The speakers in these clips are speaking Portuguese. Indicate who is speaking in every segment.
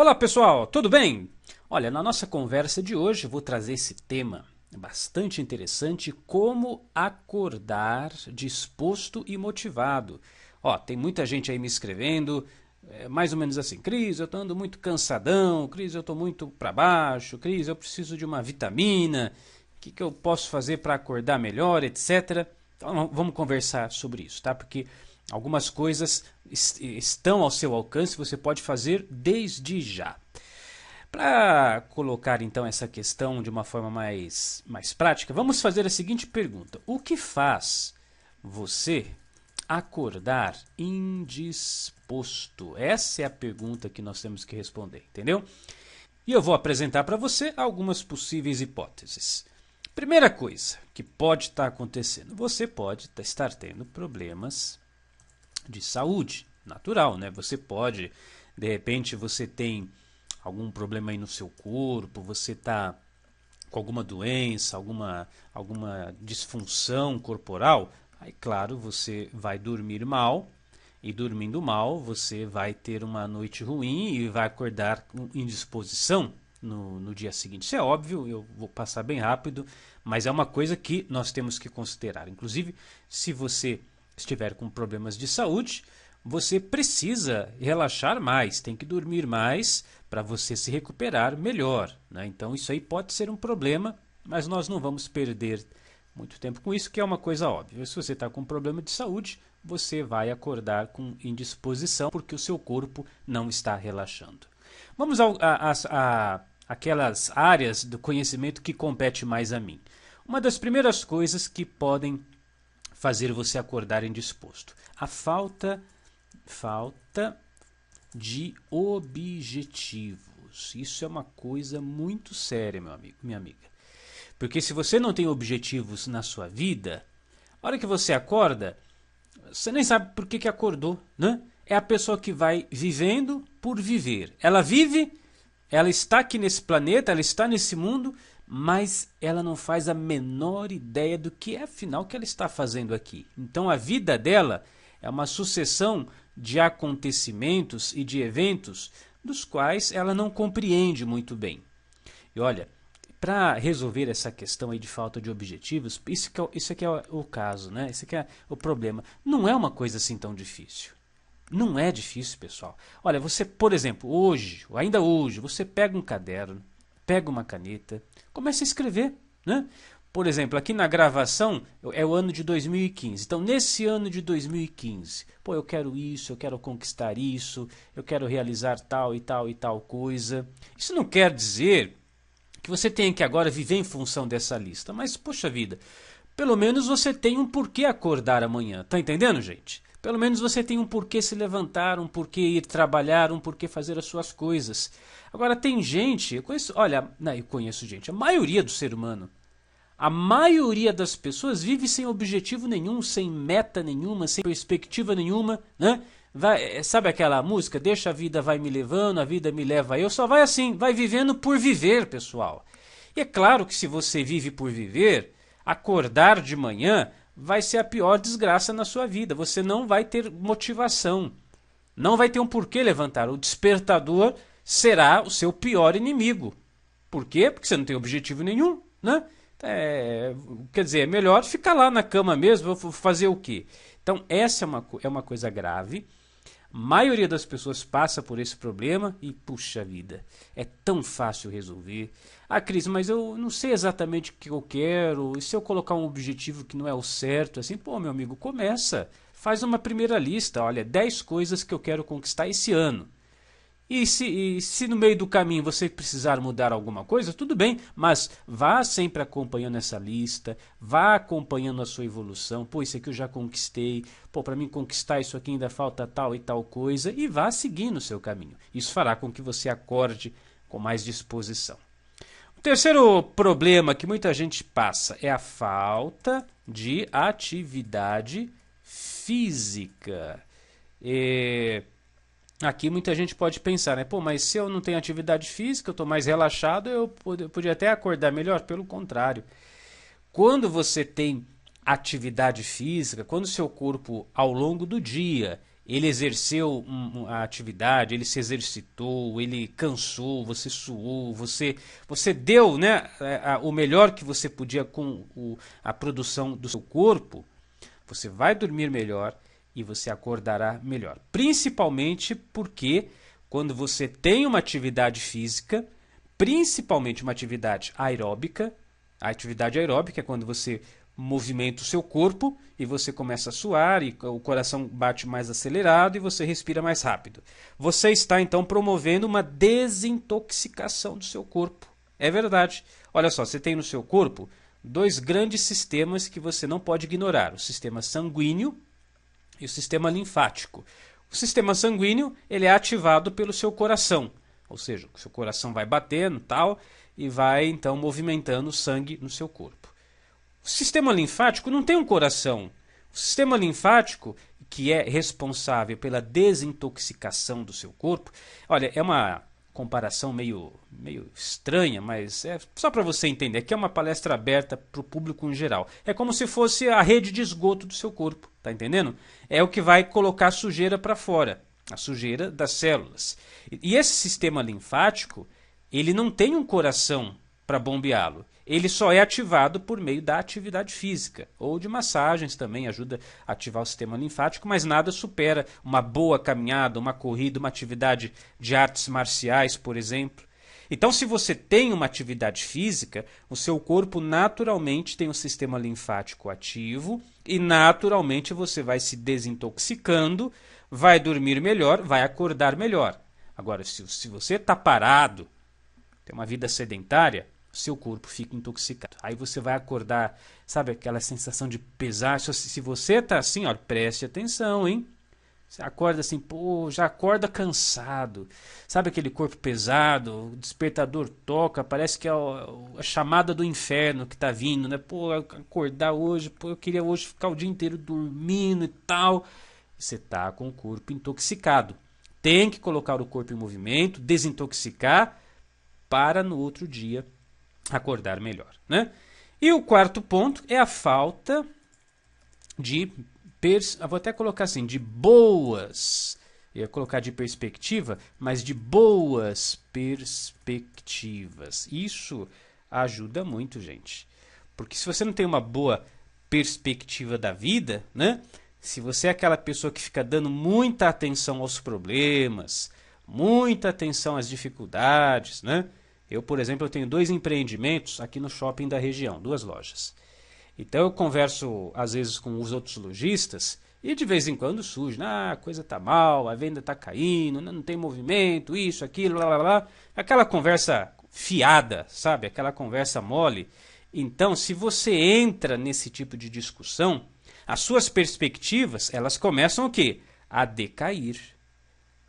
Speaker 1: Olá pessoal, tudo bem? Olha, na nossa conversa de hoje eu vou trazer esse tema bastante interessante, como acordar disposto e motivado. Ó, tem muita gente aí me escrevendo, mais ou menos assim: Cris, eu tô andando muito cansadão, Cris, eu tô muito para baixo, Cris, eu preciso de uma vitamina, o que eu posso fazer para acordar melhor, etc. Então vamos conversar sobre isso, tá? Porque algumas coisas estão ao seu alcance, você pode fazer desde já. Para colocar então essa questão de uma forma mais prática, vamos fazer a seguinte pergunta: o que faz você acordar indisposto? Essa é a pergunta que nós temos que responder, entendeu? E eu vou apresentar para você algumas possíveis hipóteses. Primeira coisa que pode estar acontecendo: você pode estar tendo problemas de saúde, natural, né? Você pode, de repente, você tem algum problema aí no seu corpo, você está com alguma doença, alguma disfunção corporal, aí claro, você vai dormir mal, e dormindo mal, você vai ter uma noite ruim e vai acordar com indisposição no dia seguinte. Isso é óbvio, eu vou passar bem rápido, mas é uma coisa que nós temos que considerar. Inclusive, se você estiver com problemas de saúde, você precisa relaxar mais, tem que dormir mais para você se recuperar melhor, né? Então isso aí pode ser um problema, mas nós não vamos perder muito tempo com isso, que é uma coisa óbvia. Se você está com um problema de saúde, você vai acordar com indisposição porque o seu corpo não está relaxando. Vamos aquelas áreas do conhecimento que compete mais a mim. Uma das primeiras coisas que podem fazer você acordar indisposto: a falta de objetivos. Isso é uma coisa muito séria, meu amigo, minha amiga. Porque se você não tem objetivos na sua vida, a hora que você acorda, você nem sabe por que acordou, né? É a pessoa que vai vivendo por viver. Ela vive, ela está aqui nesse planeta, ela está nesse mundo, mas ela não faz a menor ideia do que é afinal que ela está fazendo aqui. Então a vida dela é uma sucessão de acontecimentos e de eventos dos quais ela não compreende muito bem. E olha, para resolver essa questão aí de falta de objetivos, isso aqui é o caso, né? Isso aqui é o problema. Não é uma coisa assim tão difícil. Não é difícil, pessoal. Olha, você, por exemplo, ainda hoje, você pega um caderno, pega uma caneta, começa a escrever, né? Por exemplo, aqui na gravação é o ano de 2015. Então, nesse ano de 2015, eu quero isso, eu quero conquistar isso, eu quero realizar tal e tal e tal coisa. Isso não quer dizer que você tenha que agora viver em função dessa lista. Mas, poxa vida, pelo menos você tem um porquê acordar amanhã. Tá entendendo, gente? Pelo menos você tem um porquê se levantar, um porquê ir trabalhar, um porquê fazer as suas coisas. Agora, tem gente, eu conheço gente, a maioria do ser humano, a maioria das pessoas vive sem objetivo nenhum, sem meta nenhuma, sem perspectiva nenhuma, né? Sabe aquela música? Deixa a vida vai me levando, a vida me leva eu. Só vai assim, vai vivendo por viver, pessoal. E é claro que se você vive por viver, acordar de manhã vai ser a pior desgraça na sua vida. Você não vai ter motivação, não vai ter um porquê levantar. O despertador será o seu pior inimigo. Por quê? Porque você não tem objetivo nenhum, né? Quer dizer, é melhor ficar lá na cama mesmo, vou fazer o quê? Então, essa é uma coisa grave. A maioria das pessoas passa por esse problema e, puxa vida, é tão fácil resolver. Ah, Cris, mas eu não sei exatamente o que eu quero, e se eu colocar um objetivo que não é o certo, assim, meu amigo, começa. Faz uma primeira lista, olha, 10 coisas que eu quero conquistar esse ano. E se no meio do caminho você precisar mudar alguma coisa, tudo bem, mas vá sempre acompanhando essa lista, vá acompanhando a sua evolução. Isso aqui eu já conquistei, para mim conquistar isso aqui ainda falta tal e tal coisa, e vá seguindo o seu caminho. Isso fará com que você acorde com mais disposição. O terceiro problema que muita gente passa é a falta de atividade física. Aqui muita gente pode pensar, né? Mas se eu não tenho atividade física, eu estou mais relaxado, eu podia até acordar melhor. Pelo contrário, quando você tem atividade física, quando o seu corpo ao longo do dia ele exerceu a atividade, ele se exercitou, ele cansou, você suou, você deu, né, o melhor que você podia com a produção do seu corpo, você vai dormir melhor e você acordará melhor. Principalmente porque quando você tem uma atividade física, principalmente uma atividade aeróbica, a atividade aeróbica é quando você movimenta o seu corpo e você começa a suar e o coração bate mais acelerado e você respira mais rápido. Você está então promovendo uma desintoxicação do seu corpo. É verdade. Olha só, você tem no seu corpo dois grandes sistemas que você não pode ignorar: o sistema sanguíneo e o sistema linfático. O sistema sanguíneo ele é ativado pelo seu coração, ou seja, o seu coração vai batendo tal e vai então movimentando o sangue no seu corpo. O sistema linfático não tem um coração. O sistema linfático, que é responsável pela desintoxicação do seu corpo, olha, é uma comparação meio estranha, mas é só para você entender. Aqui é uma palestra aberta para o público em geral. É como se fosse a rede de esgoto do seu corpo, tá entendendo? É o que vai colocar a sujeira para fora, a sujeira das células. E esse sistema linfático, ele não tem um coração para bombeá-lo. Ele só é ativado por meio da atividade física, ou de massagens também ajuda a ativar o sistema linfático, mas nada supera uma boa caminhada, uma corrida, uma atividade de artes marciais, por exemplo. Então, se você tem uma atividade física, o seu corpo naturalmente tem um sistema linfático ativo e naturalmente você vai se desintoxicando, vai dormir melhor, vai acordar melhor. Agora, se você está parado, tem uma vida sedentária, seu corpo fica intoxicado. Aí você vai acordar, sabe aquela sensação de pesar? Se você está assim, ó, preste atenção, hein? Você acorda assim, pô, já acorda cansado. Sabe aquele corpo pesado, o despertador toca, parece que é a chamada do inferno que está vindo, né? Pô, acordar hoje, pô, eu queria hoje ficar o dia inteiro dormindo e tal. Você está com o corpo intoxicado. Tem que colocar o corpo em movimento, desintoxicar, para no outro dia acordar melhor, né? E o quarto ponto é a falta de vou até colocar assim, de boas, eu ia colocar de perspectiva, mas de boas perspectivas. Isso ajuda muito, gente. Porque se você não tem uma boa perspectiva da vida, né? Se você é aquela pessoa que fica dando muita atenção aos problemas, muita atenção às dificuldades, né? Eu, por exemplo, eu tenho 2 empreendimentos aqui no shopping da região, 2 lojas. Então eu converso às vezes com os outros lojistas e de vez em quando surge, a coisa tá mal, a venda tá caindo, não tem movimento, isso, aquilo, blá blá blá. Aquela conversa fiada, sabe? Aquela conversa mole. Então, se você entra nesse tipo de discussão, as suas perspectivas, elas começam o quê? A decair.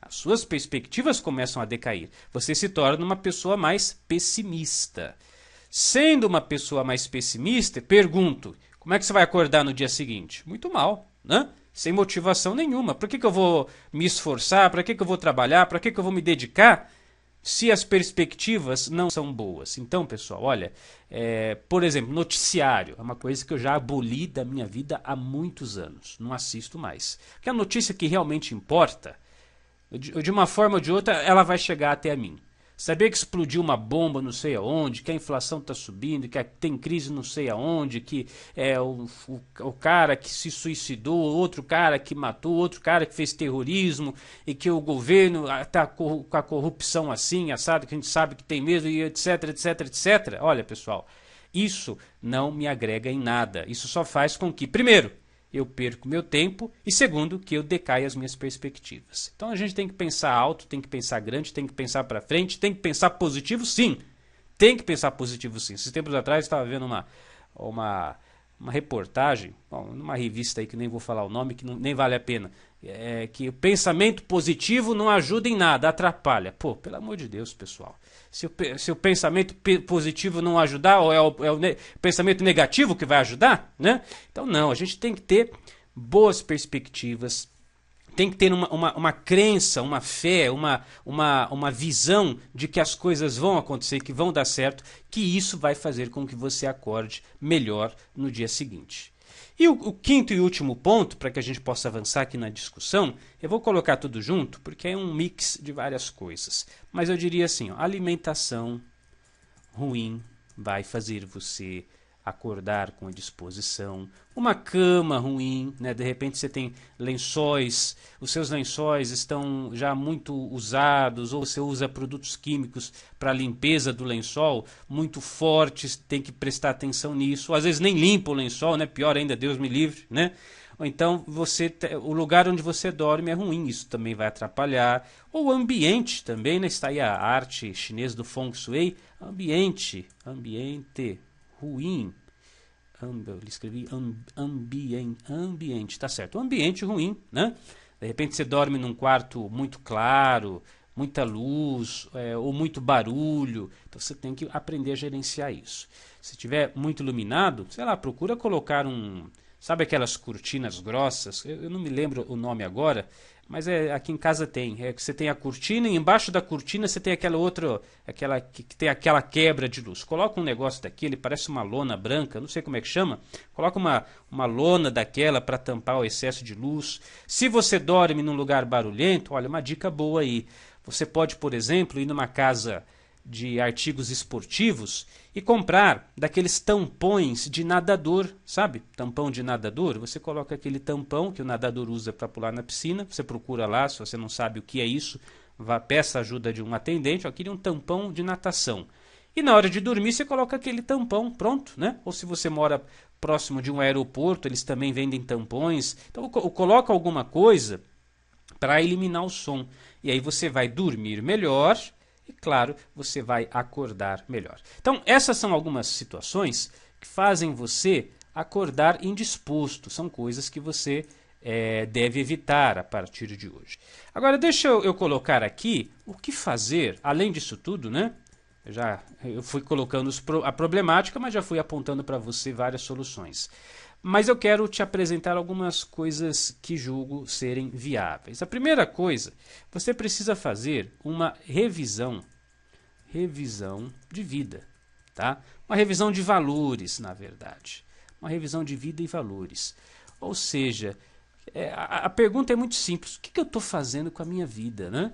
Speaker 1: As suas perspectivas começam a decair. Você se torna uma pessoa mais pessimista. Sendo uma pessoa mais pessimista, pergunto, como é que você vai acordar no dia seguinte? Muito mal, né? Sem motivação nenhuma. Por que eu vou me esforçar? Para que eu vou trabalhar? Para que eu vou me dedicar? Se as perspectivas não são boas. Então, pessoal, olha, por exemplo, noticiário é uma coisa que eu já aboli da minha vida há muitos anos. Não assisto mais. Porque a notícia que realmente importa, de uma forma ou de outra, ela vai chegar até a mim. Saber que explodiu uma bomba não sei aonde, que a inflação está subindo, que tem crise não sei aonde, que o cara que se suicidou, outro cara que matou, outro cara que fez terrorismo, e que o governo está com a corrupção assim, assado, que a gente sabe que tem mesmo, e etc, etc, etc. Olha, pessoal, isso não me agrega em nada. Isso só faz com que, primeiro, eu perco meu tempo e segundo, que eu decaia as minhas perspectivas. Então a gente tem que pensar alto, tem que pensar grande, tem que pensar para frente, tem que pensar positivo sim. Tem que pensar positivo sim. Esses tempos atrás eu estava vendo uma reportagem, numa revista aí que nem vou falar o nome, que nem vale a pena, que o pensamento positivo não ajuda em nada, atrapalha. Pô, pelo amor de Deus, pessoal. Se o pensamento positivo não ajudar, ou é o pensamento negativo que vai ajudar, né? Então não, a gente tem que ter boas perspectivas, tem que ter uma crença, uma fé, uma visão de que as coisas vão acontecer, que vão dar certo, que isso vai fazer com que você acorde melhor no dia seguinte. E o quinto e último ponto, para que a gente possa avançar aqui na discussão, eu vou colocar tudo junto, porque é um mix de várias coisas. Mas eu diria assim, ó, alimentação ruim vai fazer você acordar com a disposição. Uma cama ruim, né? De repente você tem lençóis, os seus lençóis estão já muito usados, ou você usa produtos químicos para a limpeza do lençol, muito fortes, tem que prestar atenção nisso. Ou às vezes nem limpa o lençol, né? Pior ainda, Deus me livre, né? Ou então o lugar onde você dorme é ruim, isso também vai atrapalhar. Ou o ambiente também, né? Está aí a arte chinesa do Feng Shui, ambiente ruim. Eu escrevi ambiente, tá certo. Um ambiente ruim, né? De repente você dorme num quarto muito claro, muita luz, ou muito barulho. Então você tem que aprender a gerenciar isso. Se tiver muito iluminado, sei lá, procura colocar sabe aquelas cortinas grossas? Eu não me lembro o nome agora, mas aqui em casa tem. Você tem a cortina e embaixo da cortina você tem aquela outra, que tem aquela quebra de luz. Coloca um negócio daquele, parece uma lona branca, não sei como é que chama. Coloca uma lona daquela para tampar o excesso de luz. Se você dorme num lugar barulhento, olha, uma dica boa aí. Você pode, por exemplo, ir numa casa de artigos esportivos e comprar daqueles tampões de nadador, sabe? Tampão de nadador, você coloca aquele tampão que o nadador usa para pular na piscina, você procura lá, se você não sabe o que é isso, peça ajuda de um atendente, eu queria um tampão de natação. E na hora de dormir você coloca aquele tampão, pronto, né? Ou se você mora próximo de um aeroporto, eles também vendem tampões. Então coloca alguma coisa para eliminar o som. E aí você vai dormir melhor. E, claro, você vai acordar melhor. Então, essas são algumas situações que fazem você acordar indisposto. São coisas que você deve evitar a partir de hoje. Agora, deixa eu colocar aqui o que fazer, além disso tudo, né? Eu fui colocando a problemática, mas já fui apontando para você várias soluções. Mas eu quero te apresentar algumas coisas que julgo serem viáveis. A primeira coisa, você precisa fazer uma revisão de vida, tá? Uma revisão de valores, na verdade. Uma revisão de vida e valores. Ou seja, a pergunta é muito simples. O que eu estou fazendo com a minha vida, né?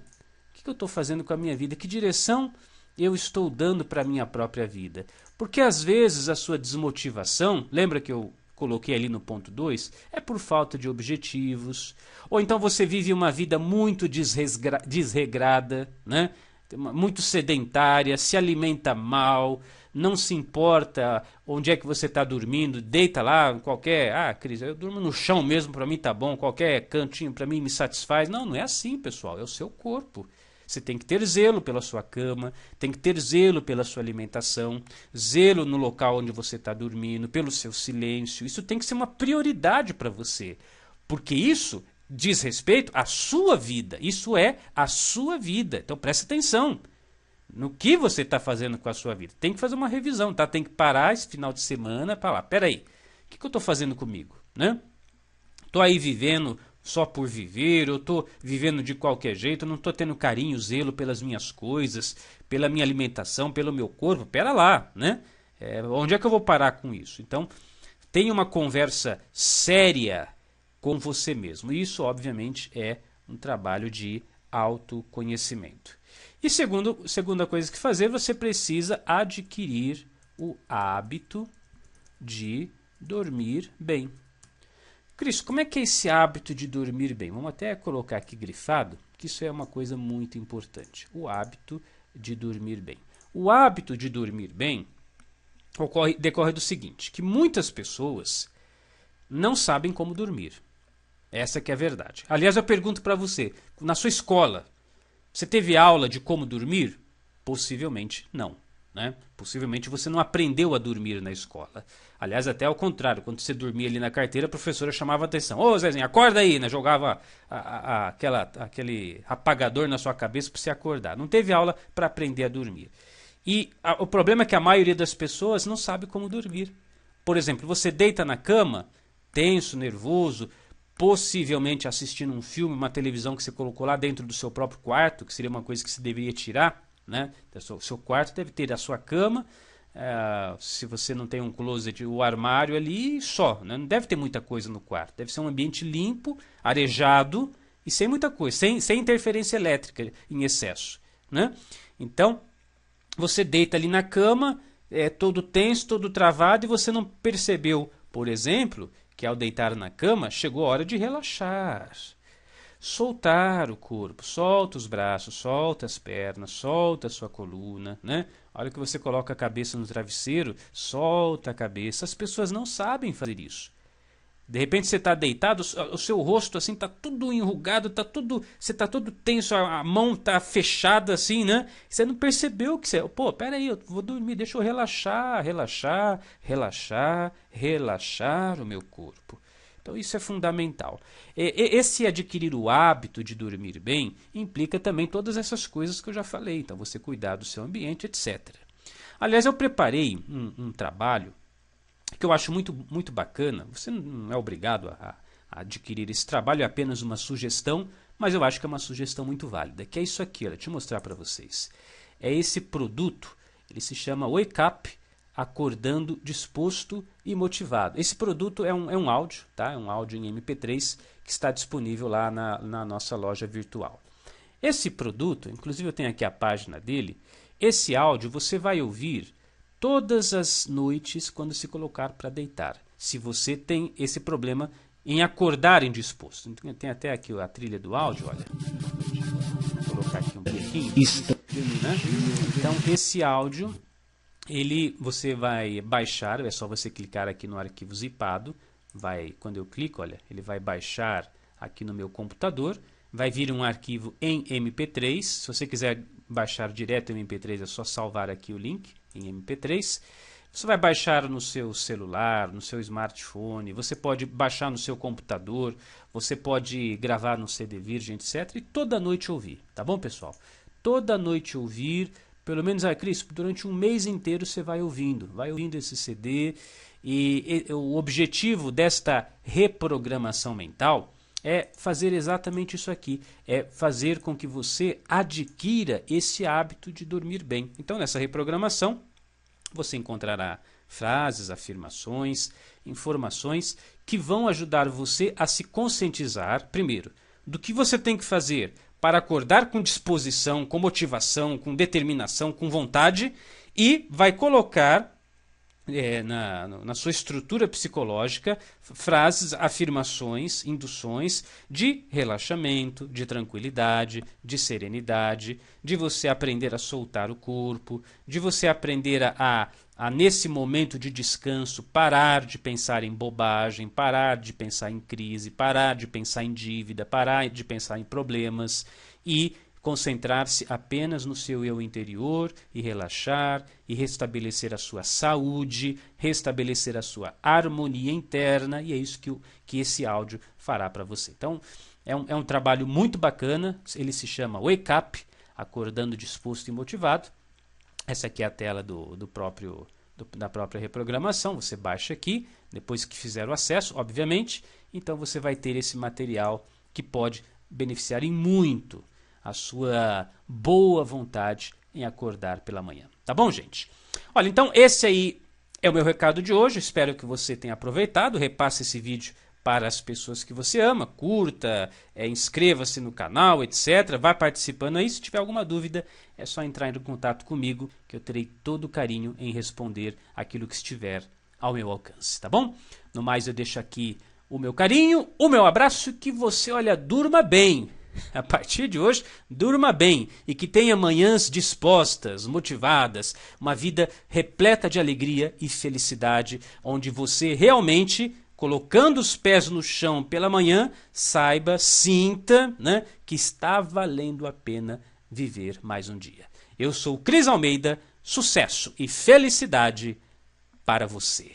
Speaker 1: O que eu estou fazendo com a minha vida? Que direção eu estou dando para a minha própria vida? Porque às vezes a sua desmotivação, lembra que eu coloquei ali no ponto 2, é por falta de objetivos, ou então você vive uma vida muito desregrada, né? Muito sedentária, se alimenta mal, não se importa onde é que você está dormindo, deita lá, Cris, eu durmo no chão mesmo, para mim tá bom, qualquer cantinho para mim me satisfaz. Não é assim, pessoal, é o seu corpo. Você tem que ter zelo pela sua cama, tem que ter zelo pela sua alimentação, zelo no local onde você está dormindo, pelo seu silêncio. Isso tem que ser uma prioridade para você, porque isso diz respeito à sua vida. Isso é a sua vida. Então preste atenção no que você está fazendo com a sua vida. Tem que fazer uma revisão, tá? Tem que parar esse final de semana para lá. Peraí, o que eu estou fazendo comigo, né? Estou aí vivendo só por viver, eu estou vivendo de qualquer jeito, eu não estou tendo carinho, zelo pelas minhas coisas, pela minha alimentação, pelo meu corpo. Pera lá, né? Onde é que eu vou parar com isso? Então, tenha uma conversa séria com você mesmo. Isso, obviamente, é um trabalho de autoconhecimento. E segunda coisa que fazer, você precisa adquirir o hábito de dormir bem. Cris, como é que é esse hábito de dormir bem? Vamos até colocar aqui grifado, que isso é uma coisa muito importante. O hábito de dormir bem. O hábito de dormir bem decorre do seguinte, que muitas pessoas não sabem como dormir. Essa que é a verdade. Aliás, eu pergunto para você, na sua escola, você teve aula de como dormir? Possivelmente não. Né? Possivelmente você não aprendeu a dormir na escola. Aliás, até ao contrário, quando você dormia ali na carteira, a professora chamava a atenção. Ô Zezinho, acorda aí, né? Jogava aquele apagador na sua cabeça para você acordar. Não teve aula para aprender a dormir. E o problema é que a maioria das pessoas não sabe como dormir. Por exemplo, você deita na cama, tenso, nervoso, possivelmente assistindo um filme, uma televisão que você colocou lá dentro do seu próprio quarto, que seria uma coisa que você deveria tirar. Né? O seu quarto deve ter a sua cama, se você não tem um closet, o armário ali só, né? Não deve ter muita coisa no quarto. Deve ser um ambiente limpo, arejado e sem muita coisa, sem interferência elétrica em excesso, né? Então, você deita ali na cama, todo tenso, todo travado, e você não percebeu, por exemplo, que ao deitar na cama, chegou a hora de relaxar. Soltar o corpo, solta os braços, solta as pernas, solta a sua coluna, né? A hora que você coloca a cabeça no travesseiro, solta a cabeça. As pessoas não sabem fazer isso. De repente você está deitado, o seu rosto assim está tudo enrugado, você está todo tenso, a mão está fechada assim, né? Você não percebeu que você, pô, peraí, eu vou dormir, deixa eu relaxar, relaxar, relaxar, relaxar o meu corpo. Então isso é fundamental. Esse adquirir o hábito de dormir bem implica também todas essas coisas que eu já falei. Então você cuidar do seu ambiente, etc. Aliás, eu preparei um trabalho que eu acho muito bacana. Você não é obrigado a adquirir esse trabalho, é apenas uma sugestão, mas eu acho que é uma sugestão muito válida, que é isso aqui, olha, deixa eu mostrar para vocês. É esse produto, ele se chama Wake Up, acordando disposto e motivado. Esse produto é um áudio, tá? É um áudio em MP3 que está disponível lá na nossa loja virtual. Esse produto, inclusive eu tenho aqui a página dele, esse áudio você vai ouvir todas as noites quando se colocar para deitar, se você tem esse problema em acordar indisposto. Tem até aqui a trilha do áudio, olha. Vou colocar aqui um pouquinho. Né? Então esse áudio, você vai baixar, é só você clicar aqui no arquivo zipado, quando eu clico, olha, ele vai baixar aqui no meu computador, vai vir um arquivo em MP3, se você quiser baixar direto em MP3 é só salvar aqui o link em MP3, você vai baixar no seu celular, no seu smartphone, você pode baixar no seu computador, você pode gravar no CD virgem, etc, e toda noite ouvir, tá bom, pessoal? Toda noite ouvir, pelo menos, Cris, durante um mês inteiro você vai ouvindo esse CD, e o objetivo desta reprogramação mental é fazer exatamente isso aqui, é fazer com que você adquira esse hábito de dormir bem. Então, nessa reprogramação, você encontrará frases, afirmações, informações que vão ajudar você a se conscientizar, primeiro, do que você tem que fazer para acordar com disposição, com motivação, com determinação, com vontade, e vai colocar na sua estrutura psicológica frases, afirmações, induções de relaxamento, de tranquilidade, de serenidade, de você aprender a soltar o corpo, de você aprender a nesse momento de descanso, parar de pensar em bobagem, parar de pensar em crise, parar de pensar em dívida, parar de pensar em problemas e concentrar-se apenas no seu eu interior e relaxar e restabelecer a sua saúde, restabelecer a sua harmonia interna, e é isso que esse áudio fará para você. Então, é um trabalho muito bacana, ele se chama Wake Up, acordando disposto e motivado. Essa aqui é a tela da própria reprogramação, você baixa aqui, depois que fizer o acesso, obviamente, então você vai ter esse material que pode beneficiar em muito a sua boa vontade em acordar pela manhã. Tá bom, gente? Olha, então esse aí é o meu recado de hoje. Espero que você tenha aproveitado. Repasse esse vídeo para as pessoas que você ama. Curta, inscreva-se no canal, etc. Vai participando aí. Se tiver alguma dúvida, é só entrar em contato comigo, que eu terei todo o carinho em responder aquilo que estiver ao meu alcance. Tá bom? No mais, eu deixo aqui o meu carinho, o meu abraço, que você, olha, durma bem. A partir de hoje, durma bem e que tenha manhãs dispostas, motivadas, uma vida repleta de alegria e felicidade, onde você realmente, colocando os pés no chão pela manhã, saiba, sinta, né, que está valendo a pena viver mais um dia. Eu sou Cris Almeida, sucesso e felicidade para você.